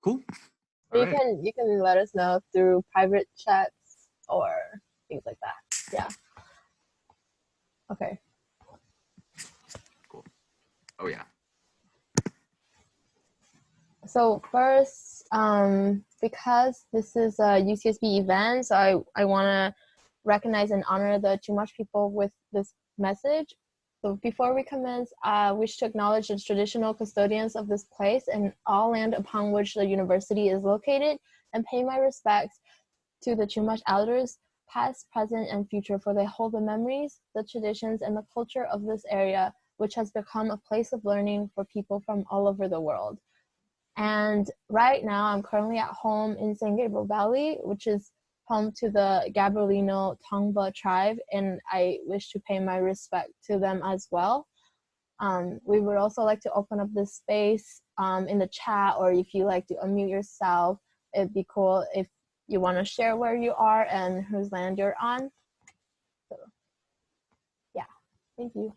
Cool. You can let us know through private chats or things like that. Yeah. Okay. Cool. Oh yeah. So first, because this is a UCSB event, so I want to recognize and honor the Chumash people with this message. So before we commence, I wish to acknowledge the traditional custodians of this place and all land upon which the university is located, and pay my respects to the Chumash elders, past, present, and future, for they hold the memories, the traditions, and the culture of this area, which has become a place of learning for people from all over the world. And right now, I'm currently at home in San Gabriel Valley, which is home to the Gabrielino Tongva tribe, and I wish to pay my respect to them as well. We would also like to open up this space in the chat, or if you like to unmute yourself, it'd be cool if you want to share where you are and whose land you're on. So, yeah, thank you.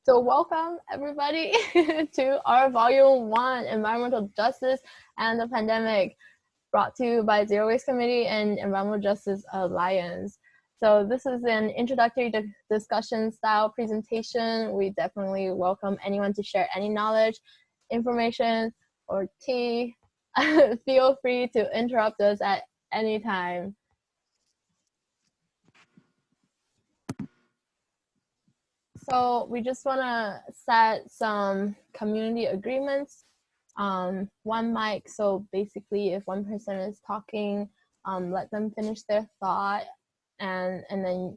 So welcome everybody to our Volume 1, Environmental Justice and the Pandemic, brought to you by Zero Waste Committee and Environmental Justice Alliance. So this is an introductory discussion style presentation. We definitely welcome anyone to share any knowledge, information, or tea. Feel free to interrupt us at any time. So we just want to set some community agreements. One mic, so basically if one person is talking, let them finish their thought, and then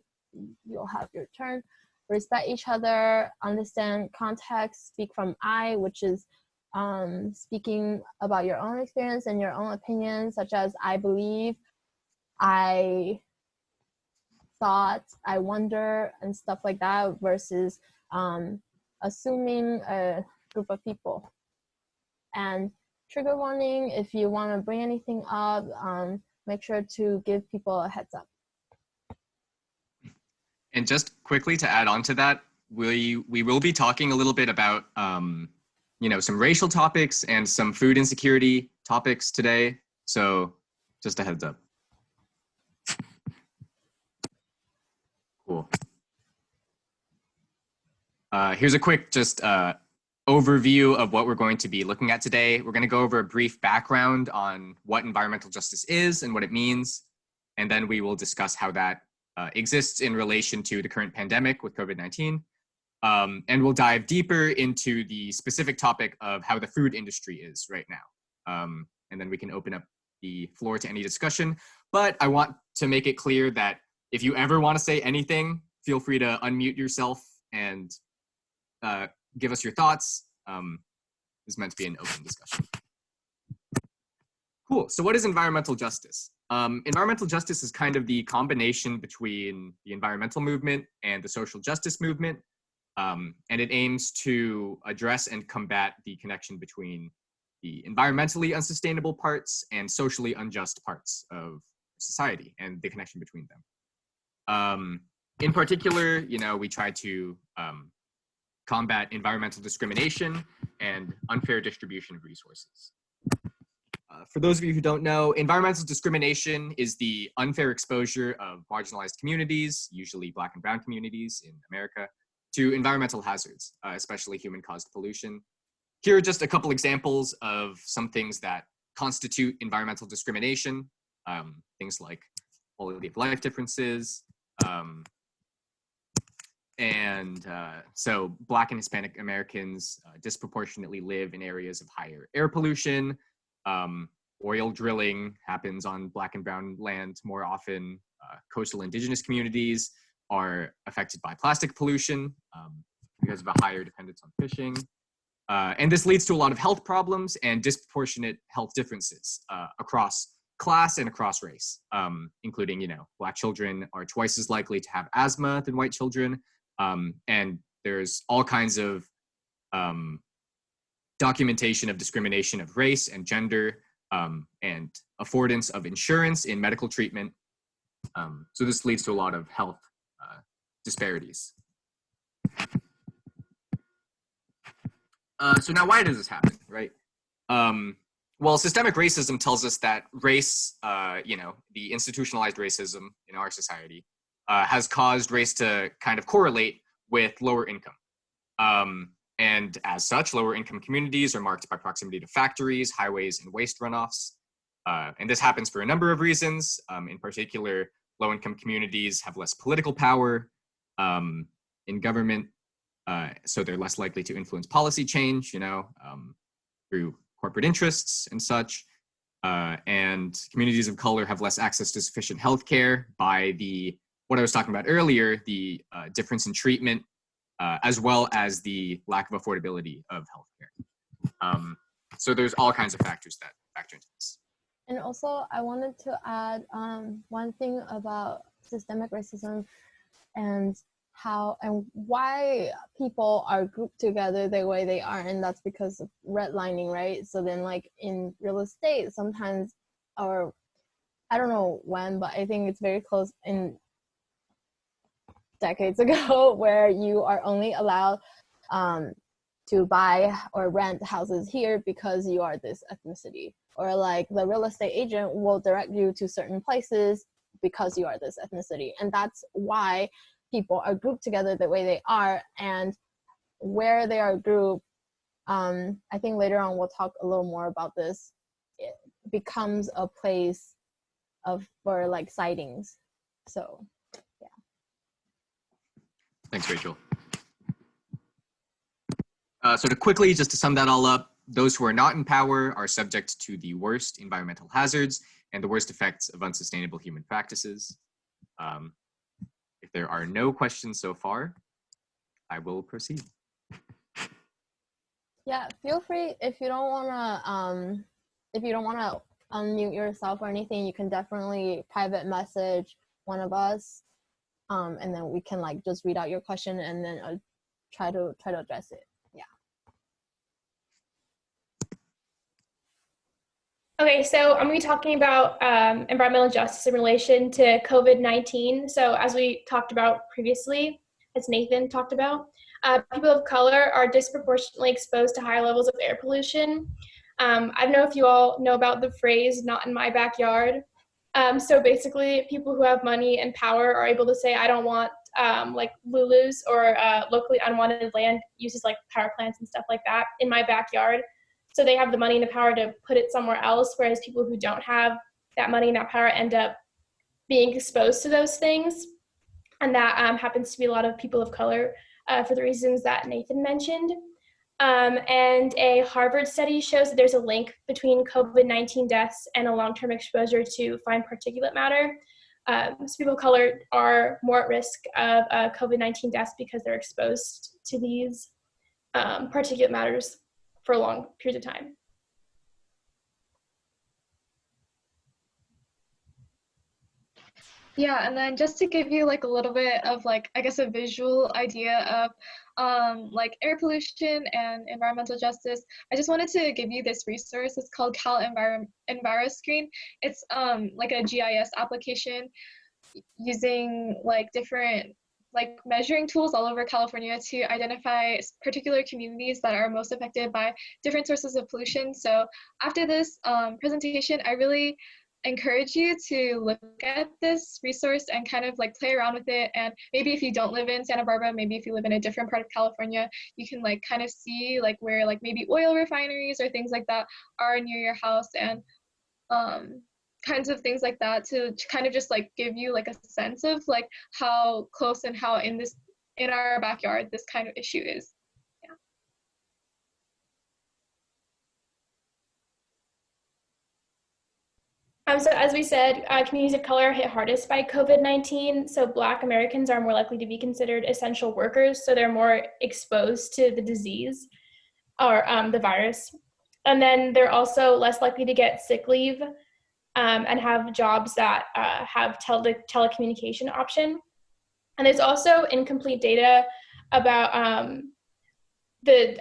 you'll have your turn. Respect each other, understand context, speak from I, which is speaking about your own experience and your own opinions, such as I believe, I thought, I wonder, and stuff like that, versus assuming a group of people. And trigger warning, if you want to bring anything up, make sure to give people a heads up. And just quickly to add on to that, we will be talking a little bit about some racial topics and some food insecurity topics today. So just a heads up. Cool. Here's a quick overview of what we're going to be looking at today. We're going to go over a brief background on what environmental justice is and what it means, and then we will discuss how that exists in relation to the current pandemic with COVID-19. And we'll dive deeper into the specific topic of how the food industry is right now. And then we can open up the floor to any discussion. But I want to make it clear that if you ever want to say anything, feel free to unmute yourself and give us your thoughts. This is meant to be an open discussion. Cool. So what is environmental justice? Environmental justice is kind of the combination between the environmental movement and the social justice movement. And it aims to address and combat the connection between the environmentally unsustainable parts and socially unjust parts of society and the connection between them. In particular, we try to combat environmental discrimination and unfair distribution of resources. For those of you who don't know, environmental discrimination is the unfair exposure of marginalized communities, usually Black and brown communities in America, to environmental hazards, especially human-caused pollution. Here are just a couple examples of some things that constitute environmental discrimination, things like quality of life differences, so Black and Hispanic Americans disproportionately live in areas of higher air pollution. Oil drilling happens on Black and brown land more often. Coastal indigenous communities are affected by plastic pollution because of a higher dependence on fishing. And this leads to a lot of health problems and disproportionate health differences across class and across race, including, Black children are twice as likely to have asthma than white children. And there's all kinds of documentation of discrimination of race and gender, and affordance of insurance in medical treatment. So this leads to a lot of health disparities. So now why does this happen, right? Well, systemic racism tells us that race, the institutionalized racism in our society has caused race to kind of correlate with lower income. And as such, lower income communities are marked by proximity to factories, highways, and waste runoffs. And this happens for a number of reasons. In particular, low-income communities have less political power in government, so they're less likely to influence policy change, through corporate interests and such. And communities of color have less access to sufficient healthcare by what I was talking about earlier, the difference in treatment, as well as the lack of affordability of healthcare. So there's all kinds of factors that factor into this. And also, I wanted to add one thing about systemic racism and how and why people are grouped together the way they are, and that's because of redlining, right? So then, like in real estate, sometimes, or I don't know when, but I think it's very close in decades ago, where you are only allowed to buy or rent houses here because you are this ethnicity. Or like the real estate agent will direct you to certain places because you are this ethnicity. And that's why people are grouped together the way they are, and where they are grouped, I think later on we'll talk a little more about this, it becomes a place for like sightings. So, yeah. Thanks, Rachel. So just to sum that all up, those who are not in power are subject to the worst environmental hazards and the worst effects of unsustainable human practices. If there are no questions so far, I will proceed. Yeah, feel free if you don't wanna unmute yourself or anything, you can definitely private message one of us, and then we can like just read out your question and then try to address it. Okay, so I'm going to be talking about environmental justice in relation to COVID-19. So as we talked about previously, as Nathan talked about, people of color are disproportionately exposed to higher levels of air pollution. I don't know if you all know about the phrase, "not in my backyard." So basically, people who have money and power are able to say, I don't want like Lulus or locally unwanted land uses like power plants and stuff like that in my backyard. So they have the money and the power to put it somewhere else, whereas people who don't have that money and that power end up being exposed to those things. And that happens to be a lot of people of color for the reasons that Nathan mentioned. And a Harvard study shows that there's a link between COVID-19 deaths and a long-term exposure to fine particulate matter. So people of color are more at risk of COVID-19 deaths because they're exposed to these particulate matters for long periods of time. Yeah, and then just to give you like a little bit of like, I guess, a visual idea of like air pollution and environmental justice, I just wanted to give you this resource. It's called EnviroScreen. It's like a GIS application using like different like measuring tools all over California to identify particular communities that are most affected by different sources of pollution. So after this presentation, I really encourage you to look at this resource and kind of like play around with it. And maybe if you don't live in Santa Barbara, maybe if you live in a different part of California, you can like kind of see like where like maybe oil refineries or things like that are near your house, and kinds of things like that to kind of just like give you like a sense of like how close and how in our backyard this kind of issue is. So as we said, communities of color are hit hardest by COVID-19. So Black Americans are more likely to be considered essential workers. So they're more exposed to the disease or the virus. And then they're also less likely to get sick leave and have jobs that have telecommunication option. And there's also incomplete data about the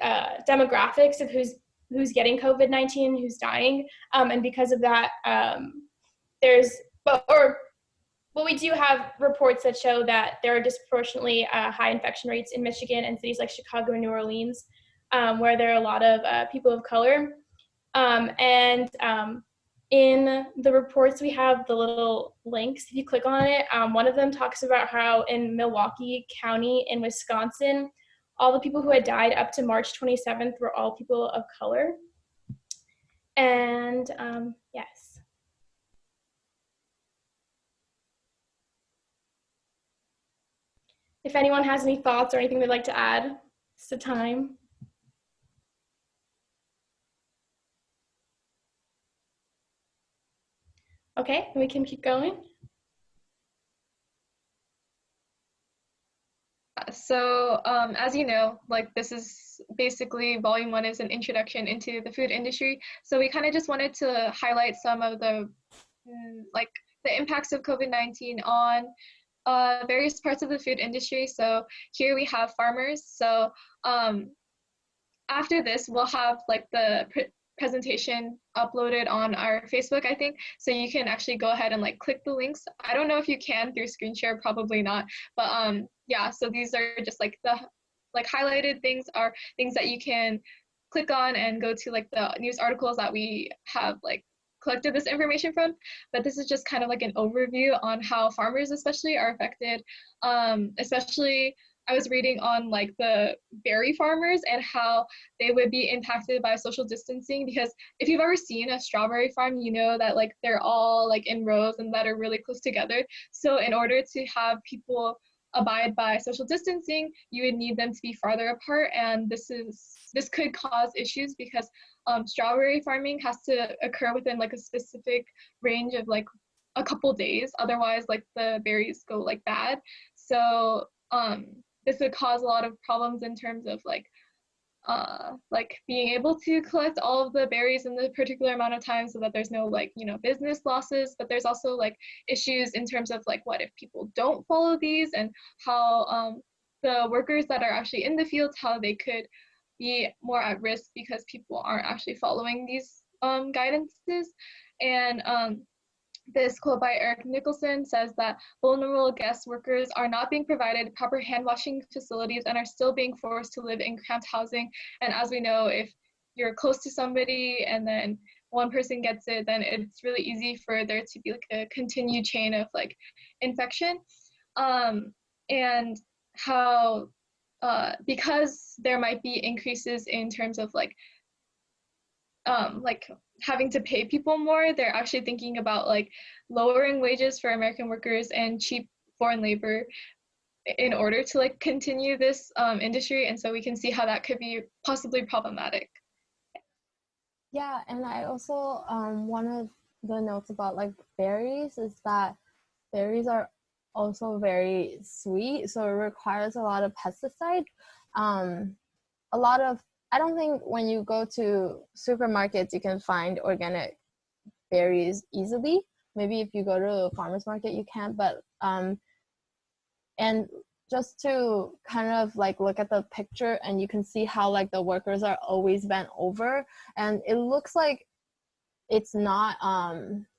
demographics of who's getting COVID-19 and who's dying. And because of that, what we do have reports that show that there are disproportionately high infection rates in Michigan and cities like Chicago and New Orleans, where there are a lot of people of color. In the reports, we have the little links. If you click on it, one of them talks about how in Milwaukee County in Wisconsin, all the people who had died up to March 27th were all people of color. And yes. If anyone has any thoughts or anything they'd like to add, it's the time. Okay, we can keep going. So as you know, like this is basically volume 1 is an introduction into the food industry. So we kind of just wanted to highlight some of the like the impacts of COVID-19 on various parts of the food industry. So here we have farmers. So after this, we'll have like the presentation uploaded on our Facebook, I think. So you can actually go ahead and like click the links. I don't know if you can through screen share, probably not. But yeah, so these are just like the like highlighted things are things that you can click on and go to like the news articles that we have like collected this information from. But this is just kind of like an overview on how farmers especially are affected. Especially I was reading on like the berry farmers and how they would be impacted by social distancing, because if you've ever seen a strawberry farm, you know that like they're all like in rows and that are really close together. So in order to have people abide by social distancing, you would need them to be farther apart, and this could cause issues because strawberry farming has to occur within like a specific range of like a couple days, otherwise like the berries go like bad. So this would cause a lot of problems in terms of like being able to collect all of the berries in the particular amount of time so that there's no like, you know, business losses. But there's also like issues in terms of like what if people don't follow these, and how the workers that are actually in the fields, how they could be more at risk because people aren't actually following these guidances. And this quote by Eric Nicholson says that vulnerable guest workers are not being provided proper hand washing facilities and are still being forced to live in cramped housing. And as we know, if you're close to somebody and then one person gets it, then it's really easy for there to be like a continued chain of like infection. And how because there might be increases in terms of like having to pay people more, they're actually thinking about like lowering wages for American workers and cheap foreign labor in order to like continue this industry. And so we can see how that could be possibly problematic. Yeah, and I also one of the notes about like berries is that berries are also very sweet, so it requires a lot of pesticide. A lot of, I don't think when you go to supermarkets you can find organic berries easily. Maybe if you go to a farmer's market you can, but and just to kind of like look at the picture, and you can see how like the workers are always bent over, and it looks like it's not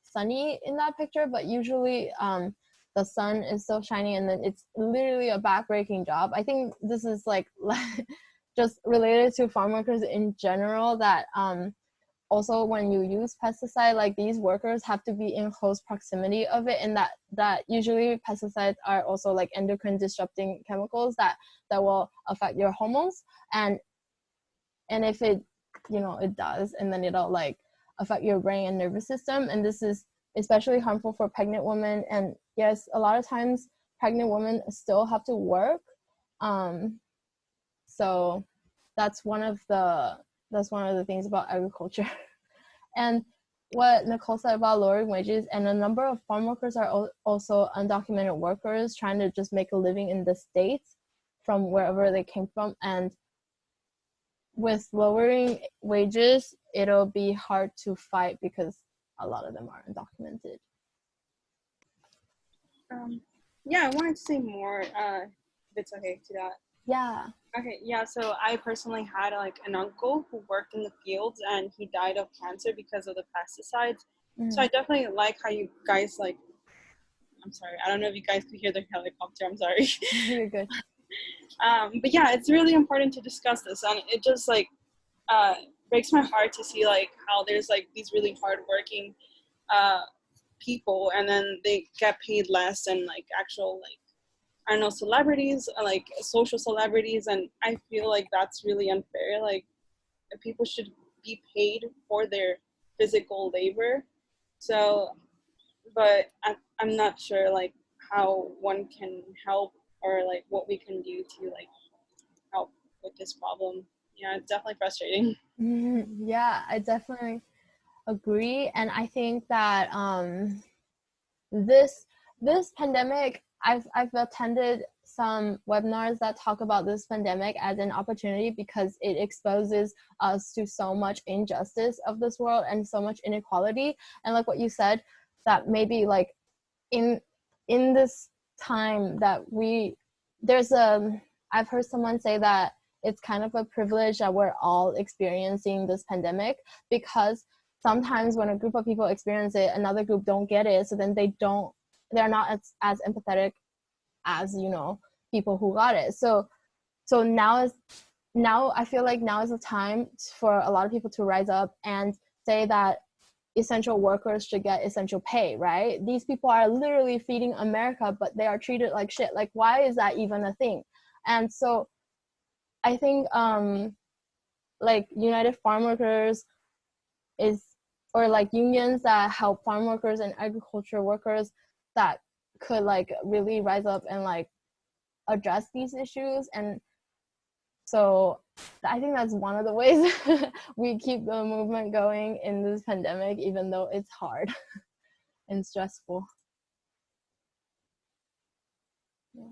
sunny in that picture, but usually the sun is so shiny, and then it's literally a backbreaking job. I think this is like just related to farm workers in general, that also when you use pesticide, like these workers have to be in close proximity of it, and that usually pesticides are also like endocrine disrupting chemicals that will affect your hormones, and if it, you know, it does, and then it'll like affect your brain and nervous system, and this is especially harmful for pregnant women. And yes, a lot of times pregnant women still have to work, so that's one of the things about agriculture. And what Nicole said about lowering wages, and a number of farm workers are also undocumented workers trying to just make a living in the States from wherever they came from. And with lowering wages, it'll be hard to fight because a lot of them are undocumented. Yeah, I wanted to say more, if it's okay to that. Yeah. Okay, yeah, so I personally had like an uncle who worked in the fields and he died of cancer because of the pesticides. So I definitely like how you guys like I'm sorry, I don't know if you guys could hear the helicopter, I'm sorry. You're good. But yeah, it's really important to discuss this, and it just like breaks my heart to see like how there's like these really hardworking people, and then they get paid less than like actual like, I don't know, celebrities, like social celebrities, and I feel like that's really unfair. Like people should be paid for their physical labor. So, but I'm not sure like how one can help, or like what we can do to like help with this problem. Yeah, it's definitely frustrating. Yeah, I definitely agree, and I think that this pandemic, I've attended some webinars that talk about this pandemic as an opportunity because it exposes us to so much injustice of this world and so much inequality. And like what you said, that maybe like in this time that I've heard someone say that it's kind of a privilege that we're all experiencing this pandemic, because sometimes when a group of people experience it, another group don't get it, so then they're not as empathetic as, you know, people who got it. So now I feel like now is the time for a lot of people to rise up and say that essential workers should get essential pay, right? These people are literally feeding America, but they are treated like shit. Like, why is that even a thing? And so I think like United Farm Workers or like unions that help farm workers and agriculture workers that could like really rise up and like address these issues. And so I think that's one of the ways we keep the movement going in this pandemic, even though it's hard and stressful. Yeah.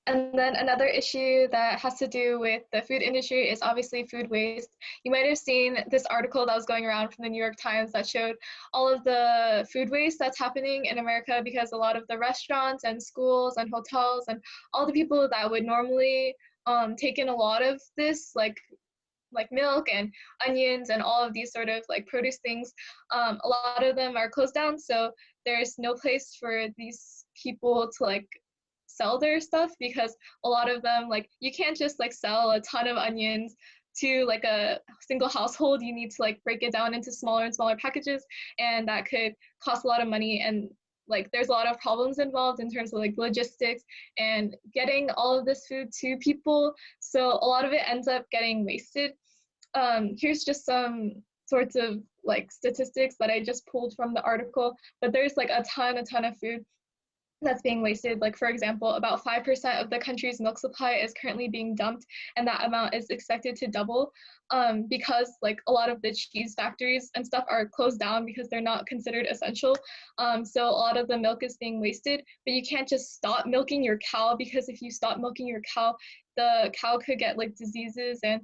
And then another issue that has to do with the food industry is obviously food waste. You might have seen this article that was going around from the New York Times that showed all of the food waste that's happening in America, because a lot of the restaurants and schools and hotels and all the people that would normally take in a lot of this, like milk and onions and all of these sort of like produce things, a lot of them are closed down. So there's no place for these people to like sell their stuff, because a lot of them, like, you can't just like sell a ton of onions to like a single household. You need to like break it down into smaller and smaller packages, and that could cost a lot of money, and like there's a lot of problems involved in terms of like logistics and getting all of this food to people. So a lot of it ends up getting wasted. Here's just some sorts of like statistics that I just pulled from the article, but there's like a ton of food that's being wasted. Like, for example, about 5% of the country's milk supply is currently being dumped, and that amount is expected to double because like a lot of the cheese factories and stuff are closed down because they're not considered essential. So a lot of the milk is being wasted, but you can't just stop milking your cow, because if you stop milking your cow, the cow could get like diseases and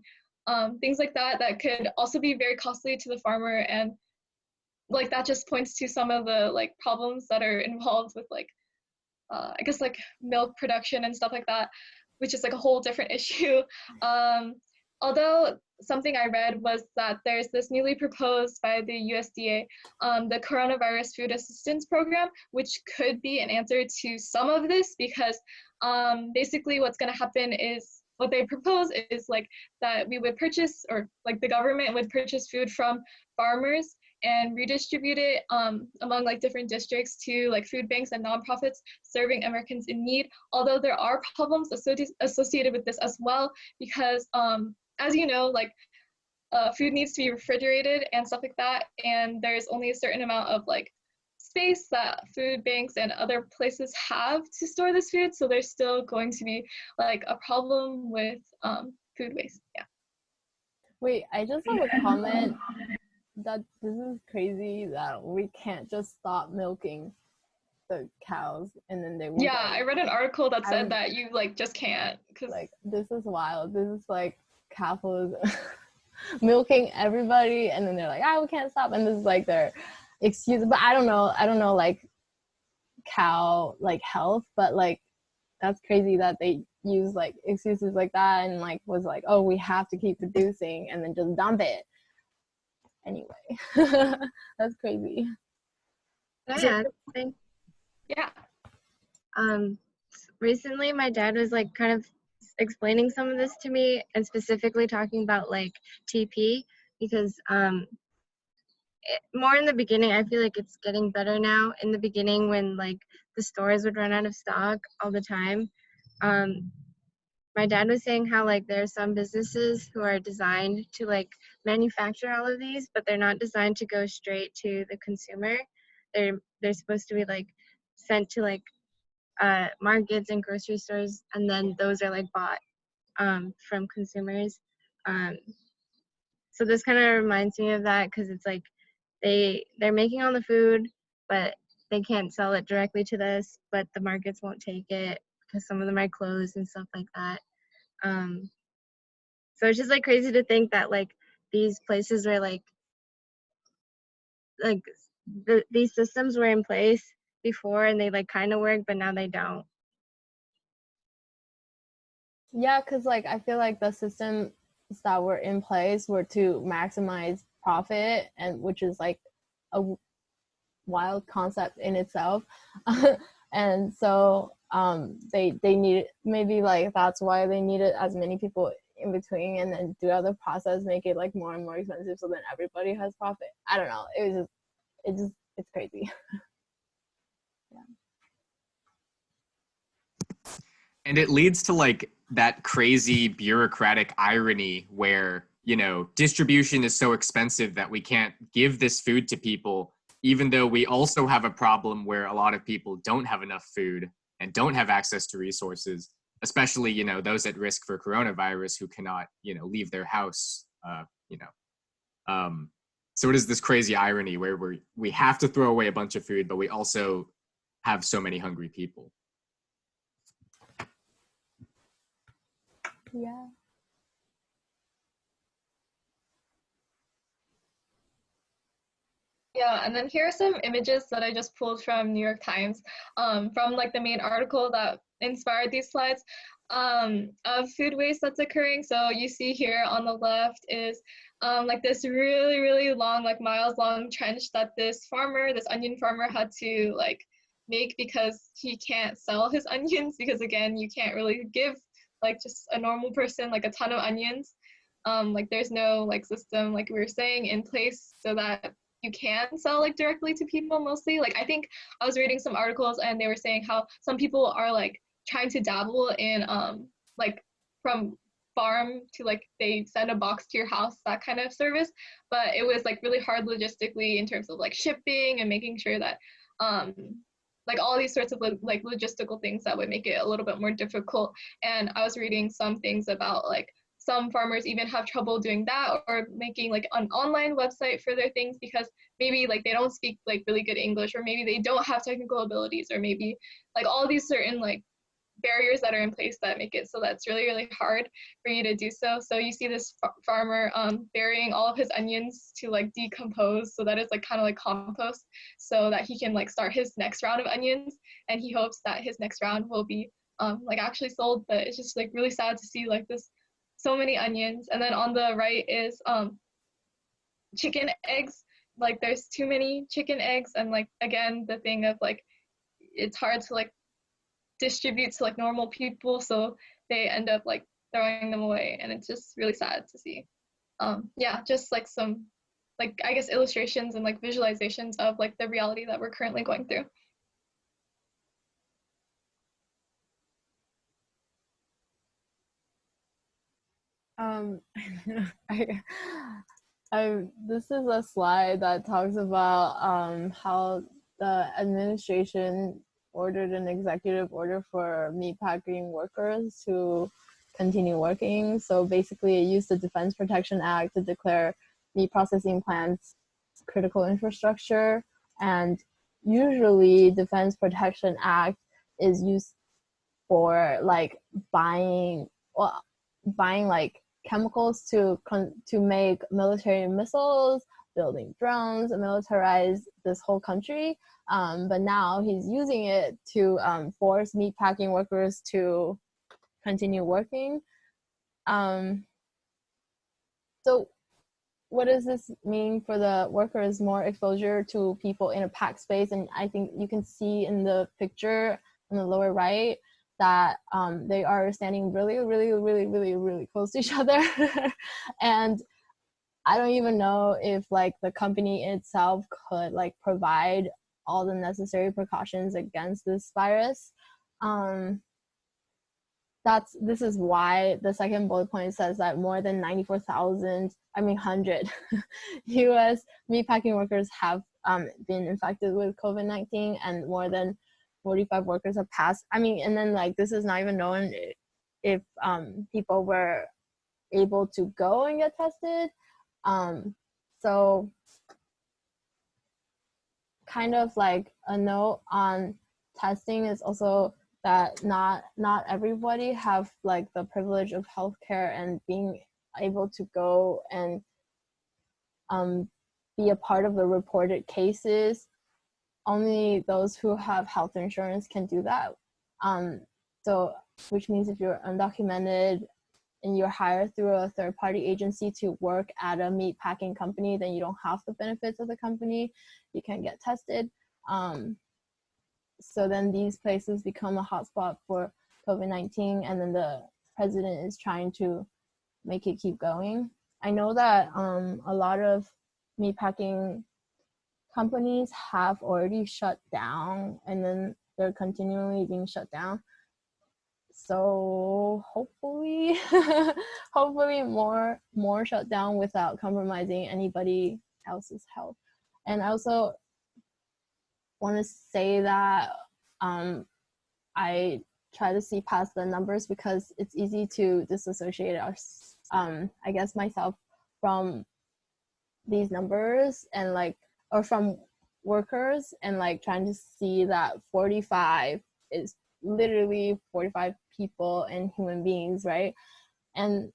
things like that could also be very costly to the farmer. And like that just points to some of the like problems that are involved with like I guess like milk production and stuff like that, which is like a whole different issue. Although something I read was that there's this newly proposed by the USDA, the Coronavirus Food Assistance Program, which could be an answer to some of this, because basically what's going to happen is, what they propose is like that we would purchase, or like the government would purchase food from farmers and redistribute it among like different districts to like food banks and nonprofits serving Americans in need. Although there are problems associated with this as well, because as you know, like food needs to be refrigerated and stuff like that, and there's only a certain amount of like space that food banks and other places have to store this food, so there's still going to be like a problem with food waste. Yeah. Wait, I just have a comment that this is crazy that we can't just stop milking the cows and then they will. Yeah, I read an article that said that you like just can't, because like this is wild. This is like capitalism milking everybody, and then they're like, we can't stop, and this is like their excuse. But I don't know like cow like health, but like that's crazy that they use like excuses like that and like was like, oh, we have to keep producing and then just dump it anyway. That's crazy. Yeah, I think Yeah. recently my dad was like kind of explaining some of this to me, and specifically talking about like TP, because more in the beginning, I feel like it's getting better now. In the beginning, when like the stores would run out of stock all the time, my dad was saying how like there are some businesses who are designed to like manufacture all of these, but they're not designed to go straight to the consumer. They're supposed to be like sent to like markets and grocery stores, and then those are like bought from consumers. So this kind of reminds me of that, because it's like they're making all the food, but they can't sell it directly to us, but the markets won't take it because some of them are closed and stuff like that. So it's just like crazy to think that like these places were like these systems were in place before and they like kind of work, but now they don't. Yeah, because like I feel like the systems that were in place were to maximize profit, and which is like a wild concept in itself. And so they need, maybe like that's why they needed as many people in between, and then do other process, make it like more and more expensive so then everybody has profit. I don't know, it's crazy. Yeah. And it leads to like that crazy bureaucratic irony where, you know, distribution is so expensive that we can't give this food to people, even though we also have a problem where a lot of people don't have enough food and don't have access to resources, especially, you know, those at risk for coronavirus who cannot, you know, leave their house, so it is this crazy irony where we have to throw away a bunch of food, but we also have so many hungry people. Yeah. Yeah, and then here are some images that I just pulled from New York Times, from like the main article that inspired these slides, of food waste that's occurring. So you see here on the left is like this really, really long, like miles long trench that this onion farmer had to like make because he can't sell his onions, because again, you can't really give like just a normal person like a ton of onions. Like there's no like system, like we were saying, in place so that you can sell like directly to people mostly. Like I think I was reading some articles and they were saying how some people are like trying to dabble in like from farm to like they send a box to your house, that kind of service, but it was like really hard logistically in terms of like shipping and making sure that like all these sorts of like logistical things that would make it a little bit more difficult. And I was reading some things about like some farmers even have trouble doing that or making like an online website for their things because maybe like they don't speak like really good English, or maybe they don't have technical abilities, or maybe like all these certain like barriers that are in place that make it so that it's really, really hard for you to do so. So you see this farmer burying all of his onions to like decompose so that it's like kind of like compost, so that he can like start his next round of onions, and he hopes that his next round will be like actually sold. But it's just like really sad to see like this so many onions. And then on the right is chicken eggs. Like there's too many chicken eggs, and like again the thing of like it's hard to like distribute to like normal people, so they end up like throwing them away, and it's just really sad to see. Yeah, just like some like I guess illustrations and like visualizations of like the reality that we're currently going through. This is a slide that talks about how the administration ordered an executive order for meatpacking workers to continue working. So basically, it used the Defense Production Act to declare meat processing plants critical infrastructure. And usually, Defense Production Act is used for like buying like chemicals to make military missiles, building drones, militarize this whole country. But now he's using it to force meatpacking workers to continue working. So what does this mean for the workers? More exposure to people in a packed space. And I think you can see in the picture on the lower right that they are standing really, really, really, really, really close to each other. And I don't even know if like the company itself could like provide all the necessary precautions against this virus. This is why the second bullet point says that more than 100 U.S. meatpacking workers have been infected with COVID-19, and more than 45 workers have passed. I mean, and then like this is not even known if people were able to go and get tested. So kind of like a note on testing is also that not everybody have like the privilege of healthcare and being able to go and be a part of the reported cases. Only those who have health insurance can do that. So which means if you're undocumented and you're hired through a third-party agency to work at a meat packing company, then you don't have the benefits of the company. You can get tested. So then these places become a hotspot for COVID-19, and then the president is trying to make it keep going. I know that a lot of meatpacking companies have already shut down, and then they're continually being shut down. So hopefully, hopefully more shut down without compromising anybody else's health. And I also want to say that I try to see past the numbers because it's easy to disassociate I guess myself from these numbers and like, or from workers, and like trying to see that 45 is literally 45 people and human beings, right? And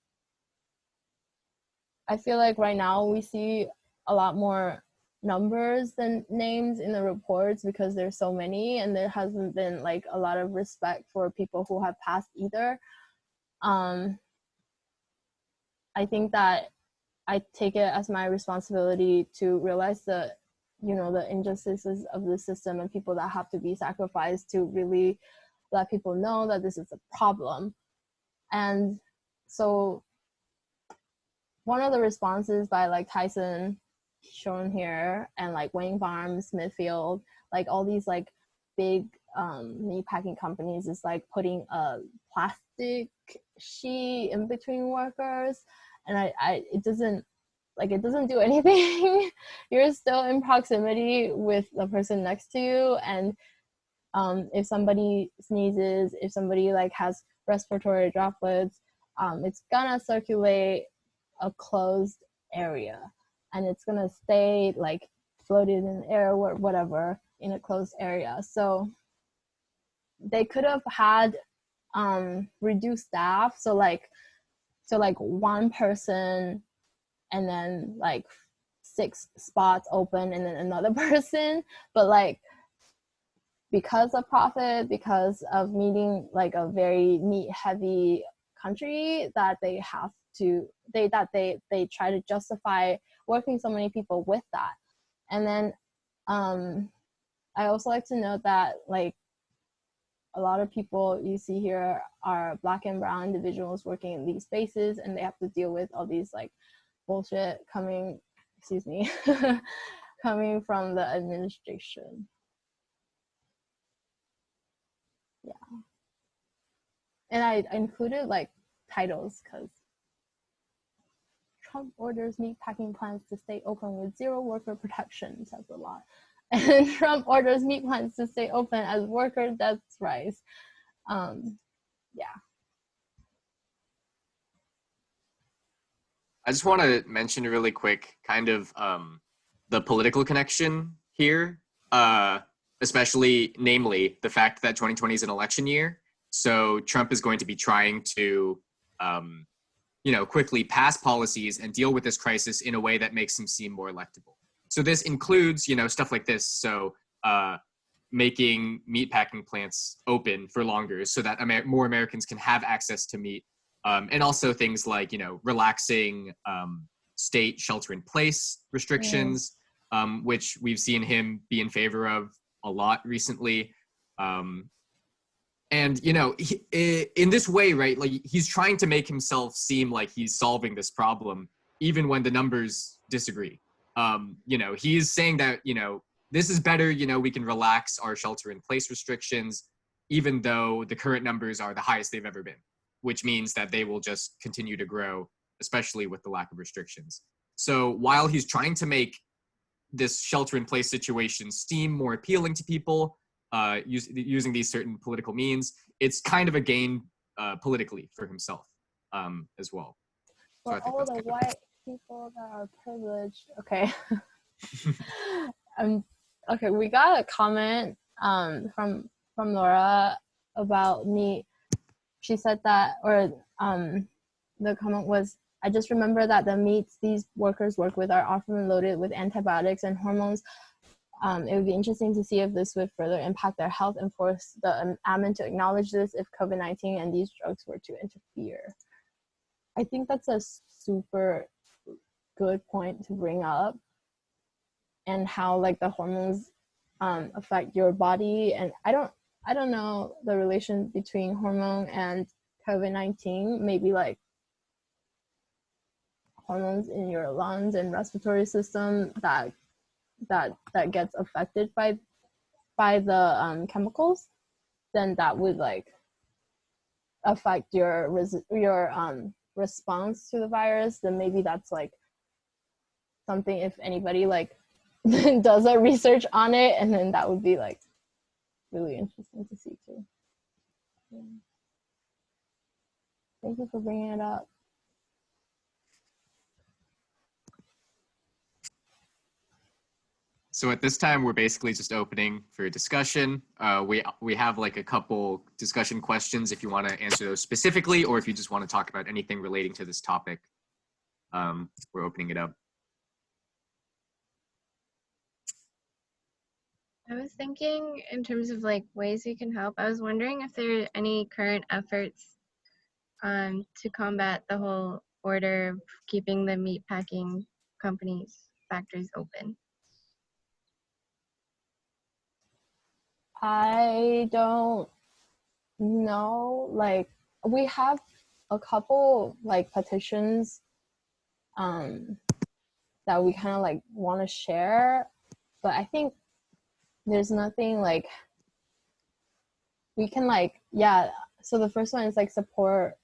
I feel like right now we see a lot more numbers than names in the reports because there's so many, and there hasn't been like a lot of respect for people who have passed either. I think that I take it as my responsibility to realize the injustices of the system and people that have to be sacrificed to really let people know that this is a problem. And so one of the responses by like Tyson shown here and like Wayne Farms, Smithfield, like all these like big meat packing companies is like putting a plastic sheet in between workers, and it doesn't do anything. You're still in proximity with the person next to you, and if somebody sneezes, if somebody like has respiratory droplets, it's gonna circulate a closed area, and it's gonna stay like floated in the air or whatever in a closed area. So they could have had reduced staff, so like one person and then like 6 spots open and then another person, but like because of profit, because of meeting like a very meat heavy country, that they try to justify working so many people with that. And then I also like to note that like a lot of people you see here are Black and brown individuals working in these spaces, and they have to deal with all these like bullshit coming from the administration. Yeah. And I included like titles because Trump orders meat packing plants to stay open with 0 worker protection, says a lot. And Trump orders meat plants to stay open as worker deaths rise. Yeah. I just want to mention really quick kind of the political connection here, especially namely the fact that 2020 is an election year. So Trump is going to be trying to, quickly pass policies and deal with this crisis in a way that makes him seem more electable. So this includes, stuff like this. So, making meatpacking plants open for longer so that more Americans can have access to meat. And also things like, relaxing state shelter-in-place restrictions, which we've seen him be in favor of a lot recently. And, in this way, right, like he's trying to make himself seem like he's solving this problem, even when the numbers disagree. He's saying that, this is better, we can relax our shelter-in-place restrictions, even though the current numbers are the highest they've ever been, which means that they will just continue to grow, especially with the lack of restrictions. So while he's trying to make this shelter-in-place situation seem more appealing to people, using these certain political means, it's kind of a gain politically for himself as well. For all the white people that are privileged, okay. Okay, we got a comment from Laura about me. She said that, or the comment was, I just remember that the meats these workers work with are often loaded with antibiotics and hormones. It would be interesting to see if this would further impact their health and force the admin to acknowledge this if COVID-19 and these drugs were to interfere. I think that's a super good point to bring up, and how like the hormones affect your body. And I don't know the relation between hormone and COVID-19. Maybe like hormones in your lungs and respiratory system that gets affected by the chemicals, then that would like affect your response to the virus. Then maybe that's like something, if anybody like does a research on it, and then that would be like really interesting to see too. Yeah. Thank you for bringing it up. So at this time, we're basically just opening for discussion. We have like a couple discussion questions if you want to answer those specifically, or if you just want to talk about anything relating to this topic. We're opening it up. I was thinking in terms of like ways we can help. I was wondering if there are any current efforts to combat the whole order of keeping the meatpacking companies' factories open. I don't know. Like, we have a couple like petitions that we kind of like want to share, but I think there's nothing like we can like, yeah. So the first one is like support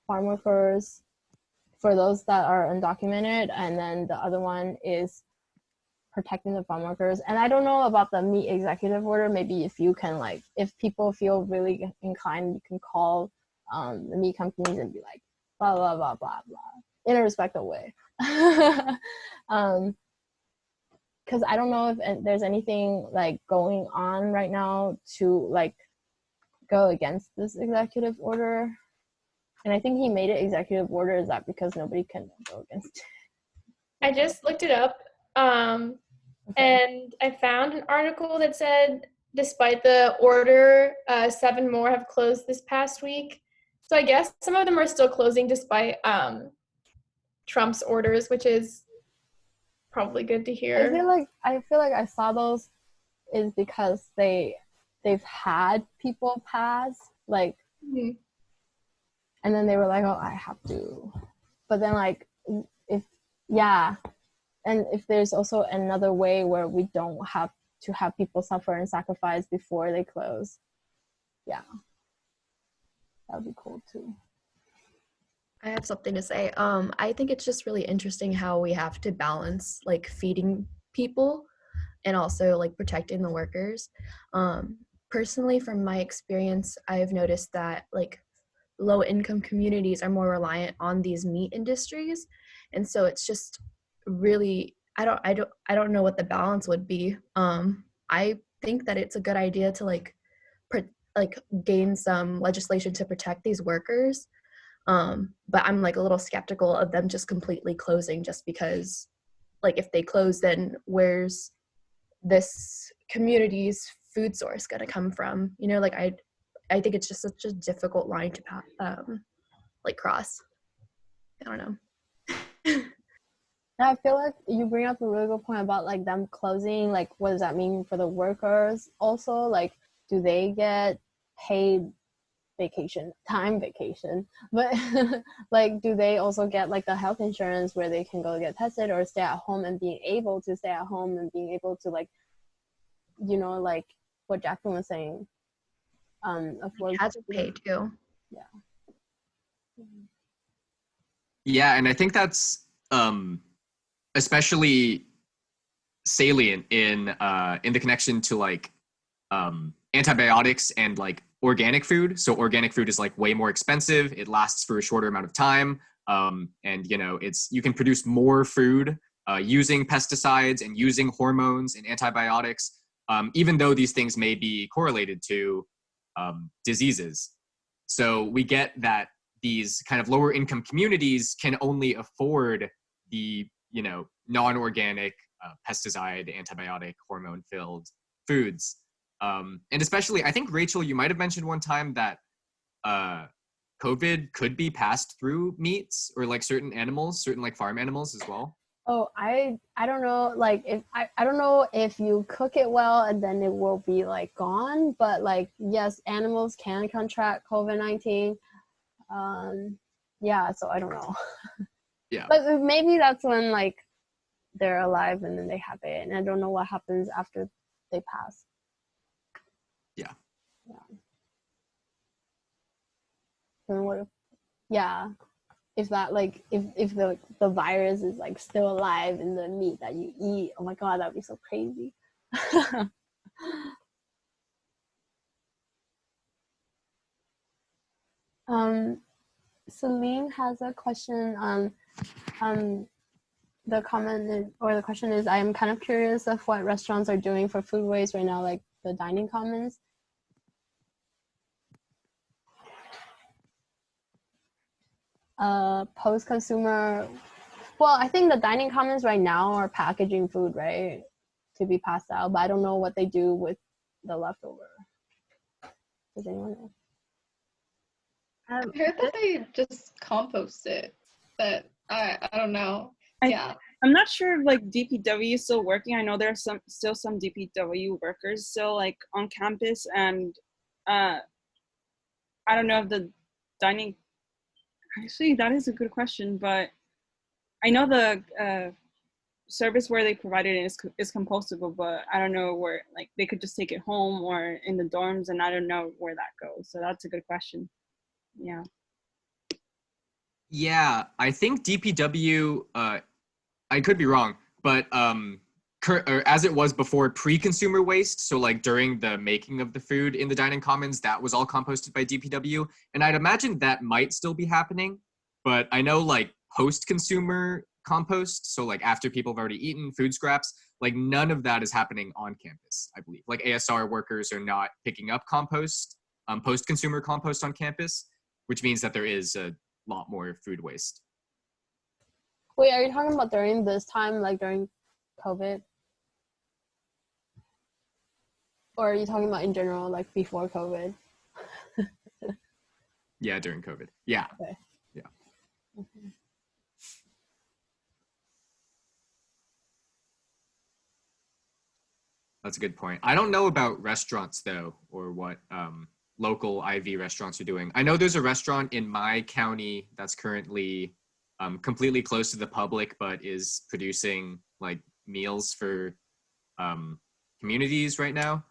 farm workers for those that are undocumented, and then the other one is protecting the farm workers. And I don't know about the meat executive order. Maybe if you can like, if people feel really inclined, you can call the meat companies and be like blah blah blah blah blah in a respectful way. Because I don't know if there's anything like going on right now to like go against this executive order. And I think he made it executive order. Is that because nobody can go against it? I just looked it up, Okay. and I found an article that said, despite the order, 7 more have closed this past week. So I guess some of them are still closing despite Trump's orders, which is probably good to hear. I feel like I saw those is because they've had people pass like, Mm-hmm. and then they were like, oh, I have to. But then like if and if there's also another way where we don't have to have people suffer and sacrifice before they close, that would be cool too. I have something to say. I think it's just really interesting how we have to balance like feeding people and also like protecting the workers. Personally, from my experience, I've noticed that like low income communities are more reliant on these meat industries. And so it's just really, I don't know what the balance would be. I think that it's a good idea to like gain some legislation to protect these workers. But I'm like a little skeptical of them just completely closing just because like if they close, then where's this community's food source going to come from? You know, like I think it's just such a difficult line to like cross. I don't know. I feel like you bring up a really good point about like them closing. Like, what does that mean for the workers? Also, like, do they get paid vacation, but like, do they also get like the health insurance where they can go get tested or stay at home and being able to stay at home and being able to, like, you know, like what Jacqueline was saying, afford Has to pay too. Yeah, and I think that's especially salient in the connection to like antibiotics and like organic food. So organic food is like way more expensive. It lasts for a shorter amount of time, and you know, you can produce more food using pesticides and using hormones and antibiotics, even though these things may be correlated to diseases. So we get that these kind of lower income communities can only afford the, you know, non-organic pesticide, antibiotic, hormone-filled foods. And especially, I think, Rachel, you might have mentioned one time that COVID could be passed through meats or like certain animals, certain like farm animals as well. Oh, I don't know, like, if I don't know if you cook it well and then it will be like gone, but like, yes, animals can contract COVID-19. Yeah, so I don't know. Yeah. But maybe that's when like they're alive and then they have it, and I don't know what happens after they pass. Yeah. And what if that, like, if the virus is like still alive in the meat that you eat, oh my god, that'd be so crazy. Celine has a question on the question is, I am kind of curious of what restaurants are doing for food waste right now, like the dining commons. Post-consumer, well, I think the dining commons right now are packaging food, right, to be passed out, but I don't know what they do with the leftover. Does anyone know? I heard that they just compost it, but I don't know. I'm not sure if like DPW is still working. I know there are still some DPW workers still like on campus, and I don't know if the dining. Actually, that is a good question, but I know the service where they provided it is compostable, but I don't know where, like, they could just take it home or in the dorms, and I don't know where that goes. So that's a good question. Yeah. Yeah, I think DPW, I could be wrong, but or as it was before, pre-consumer waste, so like during the making of the food in the dining commons, that was all composted by DPW, and I'd imagine that might still be happening, but I know like post-consumer compost, so like after people have already eaten food scraps, like none of that is happening on campus, I believe. Like ASR workers are not picking up compost, post-consumer compost on campus, which means that there is a lot more food waste. Wait, are you talking about during this time, like during COVID? Or are you talking about in general, like before COVID? Yeah, during COVID. Yeah. Okay. Yeah. Okay. That's a good point. I don't know about restaurants though, or what local IV restaurants are doing. I know there's a restaurant in my county that's currently completely closed to the public, but is producing like meals for communities right now.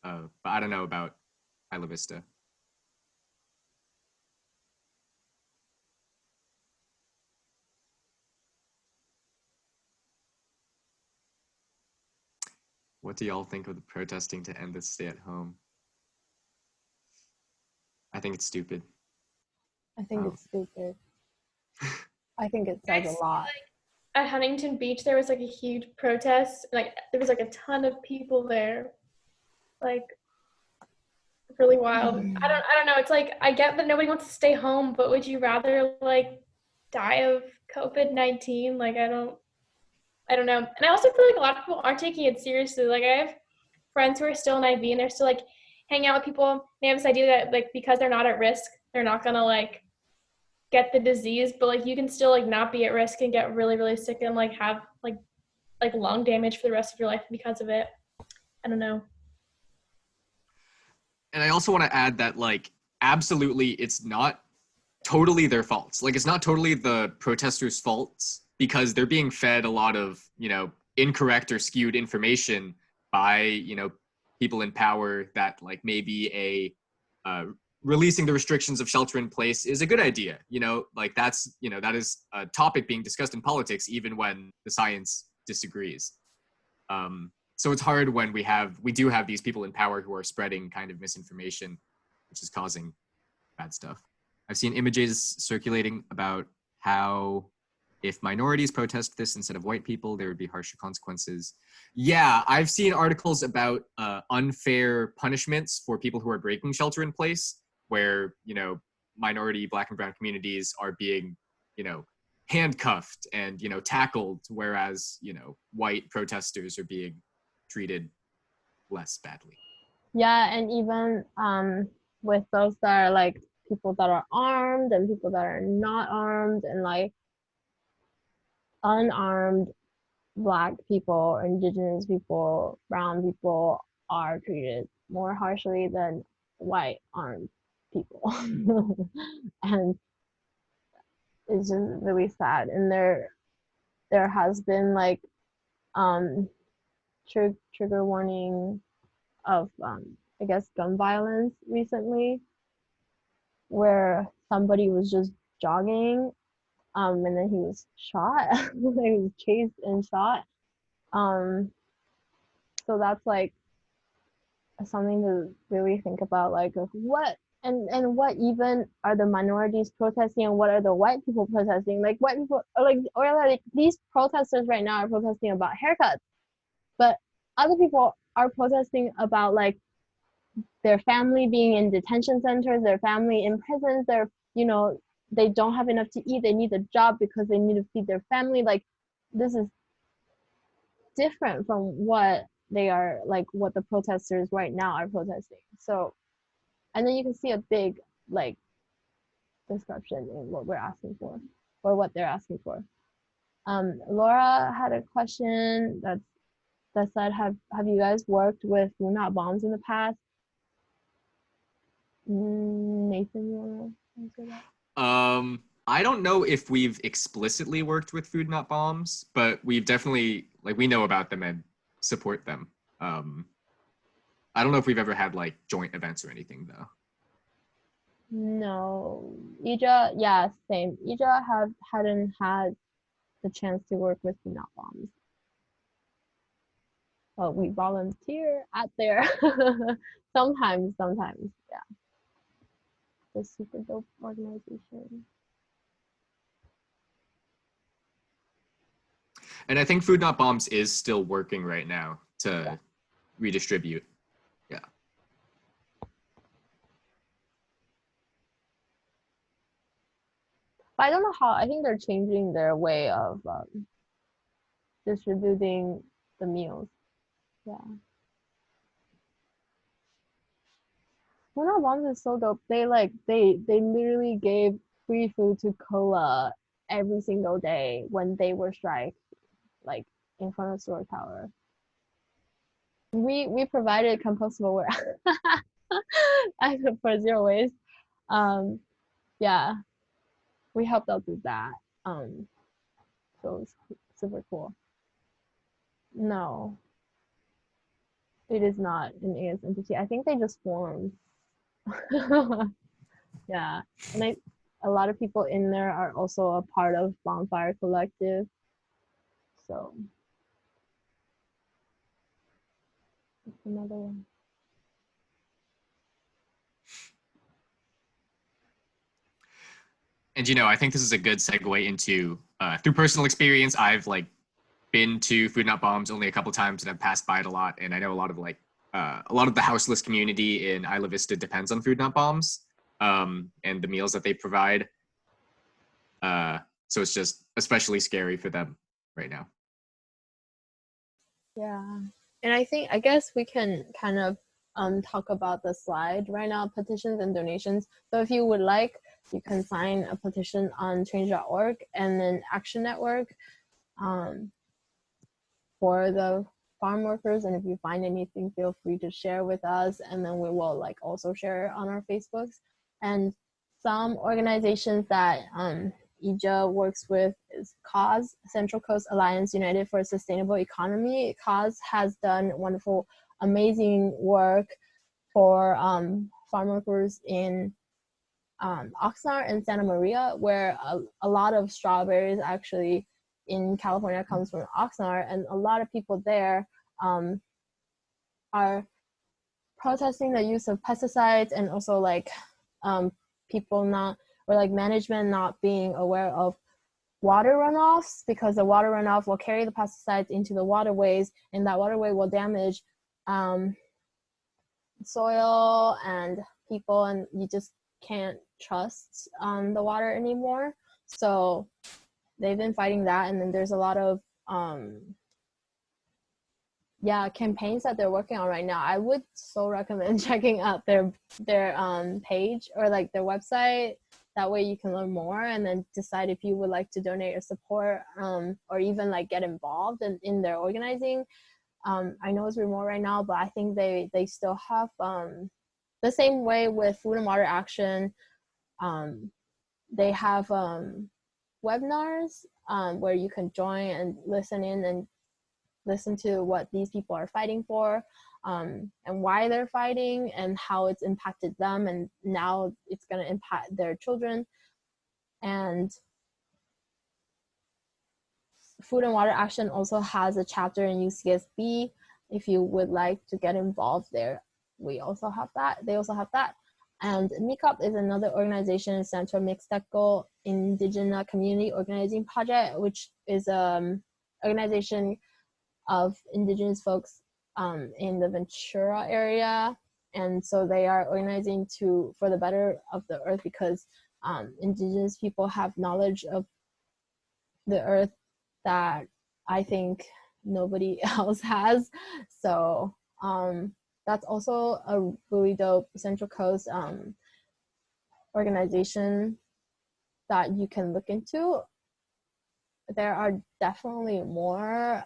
But I don't know about Isla Vista. What do y'all think of the protesting to end the stay at home? I think it's stupid. I think it's stupid. I think it says a lot. At Huntington Beach, there was like a huge protest. Like there was like a ton of people there. Like really wild. I don't know. It's like, I get that nobody wants to stay home, but would you rather like die of COVID-19? Like I don't know. And I also feel like a lot of people aren't taking it seriously. Like I have friends who are still in IV and they're still like hanging out with people. They have this idea that like because they're not at risk, they're not gonna like get the disease, but like you can still like not be at risk and get really, really sick and like have like lung damage for the rest of your life because of it. I don't know. And I also want to add that, like, absolutely, it's not totally their faults. Like, it's not totally the protesters' faults because they're being fed a lot of, you know, incorrect or skewed information by, you know, people in power that, like, maybe releasing the restrictions of shelter in place is a good idea. You know, like, that's, you know, that is a topic being discussed in politics, even when the science disagrees. So it's hard when we do have these people in power who are spreading kind of misinformation, which is causing bad stuff. I've seen images circulating about how if minorities protest this instead of white people, there would be harsher consequences. Yeah, I've seen articles about unfair punishments for people who are breaking shelter in place, where, you know, minority Black and brown communities are being, you know, handcuffed and, you know, tackled, whereas, you know, white protesters are being treated less badly. Yeah, and even with those that are like people that are armed and people that are not armed, and like unarmed Black people, Indigenous people, brown people are treated more harshly than white armed people. And it's just really sad. And there has been like trigger warning of I guess gun violence recently, where somebody was just jogging and then he was shot. He was chased and shot. So that's like something to really think about, like what and what even are the minorities protesting and what are the white people protesting. Like white people are like, or like these protesters right now are protesting about haircuts, but other people are protesting about like their family being in detention centers, their family in prisons, their, you know, they don't have enough to eat, they need a job because they need to feed their family. Like this is different from what they are, like what the protesters right now are protesting. So, and then you can see a big like description in what we're asking for or what they're asking for. Laura had a question that said, have you guys worked with food not bombs in the past? Nathan, you wanna answer that? I don't know if we've explicitly worked with Food Not Bombs, but we've definitely, like, we know about them and support them. I don't know if we've ever had like joint events or anything though. No, EJA, yeah, same. EJA hadn't had the chance to work with Food Not Bombs. But we volunteer out there sometimes, yeah. The super dope organization. And I think Food Not Bombs is still working right now to redistribute. Yeah. But I don't know how, I think they're changing their way of distributing the meals. Yeah. Food Not Bombs is so dope. They literally gave free food to Cola every single day when they were strike, like in front of Store Tower. We provided compostable warehouse for zero waste. Yeah, we helped out with that. So it's super cool. No, it is not an AS entity. I think they just formed. Yeah, and a lot of people in there are also a part of Bonfire Collective. So that's another one. And, you know, I think this is a good segue into, through personal experience, I've like been to Food Not Bombs only a couple times and I've passed by it a lot. And I know a lot of like, a lot of the houseless community in Isla Vista depends on Food Not Bombs and the meals that they provide. So it's just especially scary for them right now. Yeah. And I guess we can kind of talk about the slide right now, petitions and donations. So if you would like, you can sign a petition on change.org and then Action Network for the farm workers. And if you find anything, feel free to share with us, and then we will like also share on our Facebooks. And some organizations that EJA works with is CAUSE, Central Coast Alliance United for a Sustainable Economy. CAUSE has done wonderful, amazing work for farm workers in Oxnard and Santa Maria, where a lot of strawberries actually in California comes from Oxnard, and a lot of people there are protesting the use of pesticides, and also like people not, or like management not being aware of water runoffs, because the water runoff will carry the pesticides into the waterways, and that waterway will damage soil and people, and you just can't trust the water anymore. So they've been fighting that, and then there's a lot of campaigns that they're working on right now. I would so recommend checking out their page or like their website. That way you can learn more and then decide if you would like to donate or support or even like get involved in their organizing. I know it's remote right now, but I think they still have the same way with Food and Water Action. They have webinars where you can join and listen in and listen to what these people are fighting for, and why they're fighting and how it's impacted them, and now it's going to impact their children. And Food and Water Action also has a chapter in UCSB. If you would like to get involved there, we also have that. They also have that. And MICOP is another organization, Central Mixteco Indigenous Community Organizing Project, which is an organization of indigenous folks in the Ventura area. And so they are organizing for the better of the earth, because indigenous people have knowledge of the earth that I think nobody else has. So that's also a really dope Central Coast organization that you can look into. There are definitely more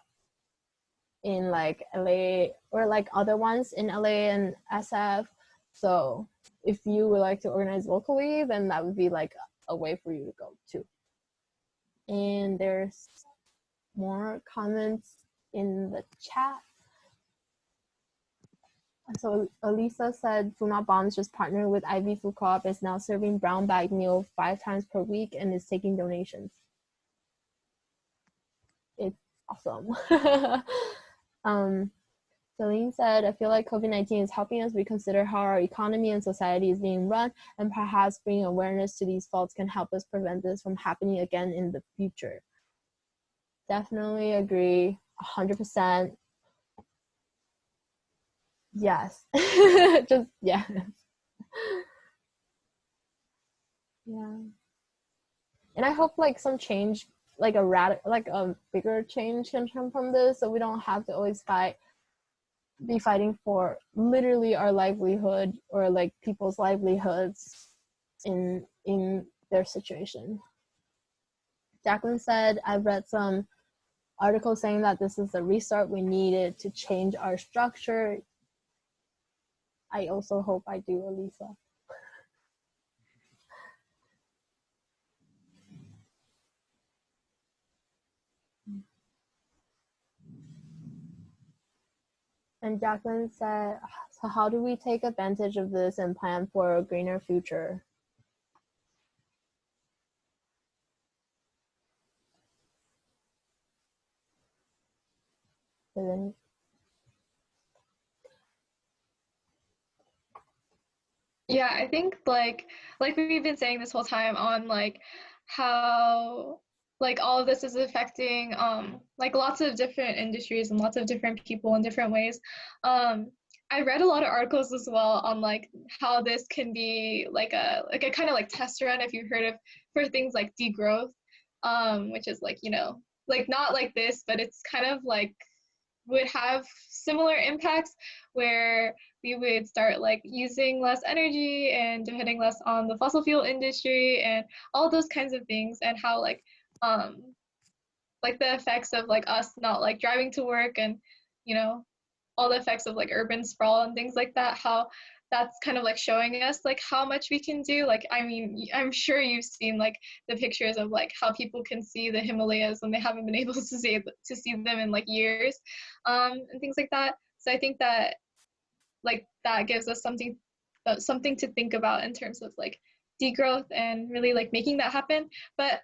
in like LA, or like other ones in LA and SF. So if you would like to organize locally, then that would be like a way for you to go too. And there's more comments in the chat. So Elisa said, Food Not Bombs just partnered with Ivy Food Co-op, is now serving brown bag meal 5 times per week and is taking donations. It's awesome. Celine said, I feel like COVID-19 is helping us reconsider how our economy and society is being run, and perhaps bringing awareness to these faults can help us prevent this from happening again in the future. Definitely agree, 100%. Yes. Just, yeah. Yeah. And I hope like some change, like a bigger change can come from this, so we don't have to always be fighting for literally our livelihood, or like people's livelihoods in their situation. Jacqueline said, I've read some articles saying that this is the restart we needed to change our structure. I also hope I do, Elisa. And Jacqueline said, so how do we take advantage of this and plan for a greener future? Yeah, I think like we've been saying this whole time on like how like all of this is affecting like lots of different industries and lots of different people in different ways. I read a lot of articles as well on like how this can be like a kind of like test run, if you've heard of, for things like degrowth, which is like, you know, like not like this, but it's kind of like would have similar impacts, where we would start like using less energy and depending less on the fossil fuel industry and all those kinds of things, and how like the effects of like us not like driving to work, and you know, all the effects of like urban sprawl and things like that, how that's kind of like showing us like how much we can do. Like, I mean, I'm sure you've seen like the pictures of like how people can see the Himalayas when they haven't been able to see them in like years, and things like that. So I think that like that gives us something to think about in terms of like degrowth and really like making that happen. But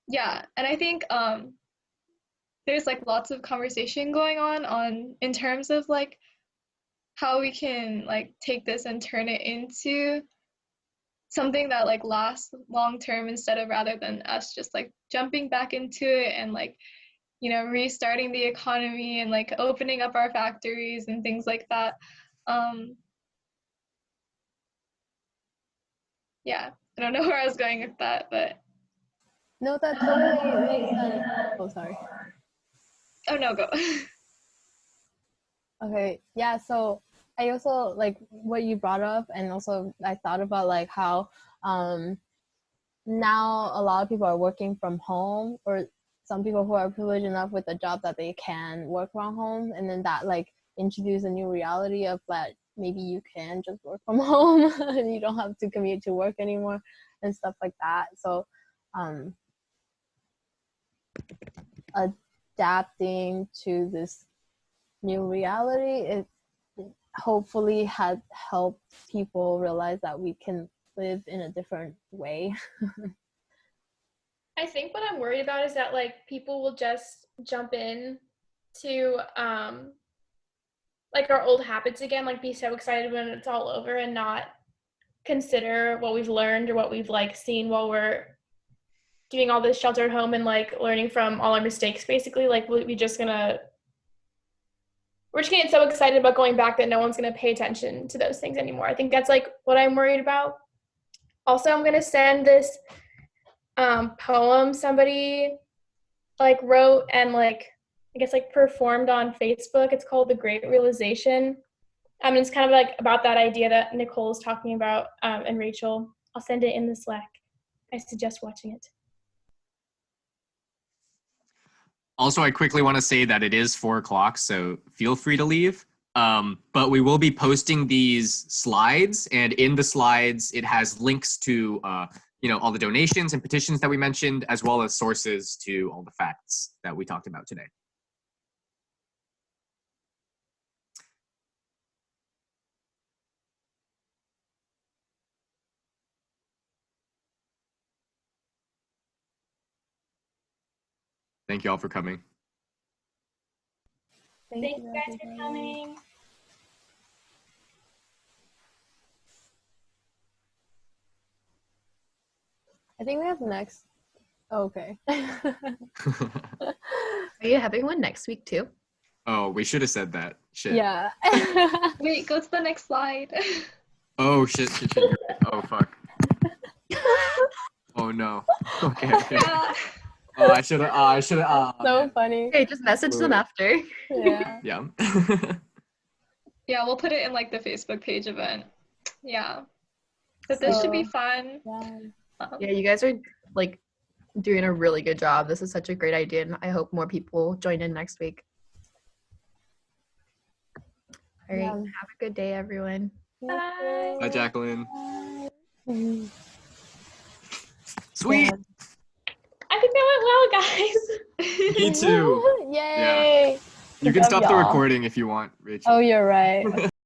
yeah, and I think there's like lots of conversation going on in terms of like how we can like take this and turn it into something that like lasts long term, instead of rather than us just like jumping back into it and like, you know, restarting the economy and like opening up our factories and things like that. Yeah, I don't know where I was going with that, but No, that totally makes sense. Oh, sorry. oh no, go. Okay, yeah, so I also like what you brought up, and also I thought about like how now a lot of people are working from home, or some people who are privileged enough with a job that they can work from home, and then that like introduce a new reality of that maybe you can just work from home and you don't have to commute to work anymore and stuff like that. So adapting to this new reality, it hopefully had helped people realize that we can live in a different way. I think what I'm worried about is that like people will just jump in to like our old habits again, like be so excited when it's all over and not consider what we've learned or what we've like seen while we're doing all this shelter at home and like learning from all our mistakes. Basically, like we're just gonna get so excited about going back that no one's gonna pay attention to those things anymore. I think that's like what I'm worried about. Also, I'm gonna send this poem somebody like wrote and like I guess like performed on Facebook. It's called The Great Realization. It's kind of like about that idea that Nicole is talking about, and Rachel. I'll send it in the Slack. I suggest watching it. Also, I quickly want to say that it is 4:00, so feel free to leave. But we will be posting these slides, and in the slides, it has links to all the donations and petitions that we mentioned, as well as sources to all the facts that we talked about today. Thank you all for coming. Thank you guys for coming. I think we have next. Oh, okay. Are you having one next week too? Oh, we should have said that. Shit. Yeah. Wait, go to the next slide. Oh, shit. Oh, fuck. Oh, no. Okay. Yeah. Oh, I should have. So funny. Okay, just message them after. Yeah. Yeah. Yeah, we'll put it in like the Facebook page event. Yeah. But this should be fun. Yeah, you guys are like doing a really good job. This is such a great idea, and I hope more people join in next week. All right, have a good day, everyone. Bye. Bye, Jacqueline. Bye. Sweet. I think that went well, guys. Me too. Yay. Yeah. You can stop the recording if you want, Rachel. Oh, you're right. Okay.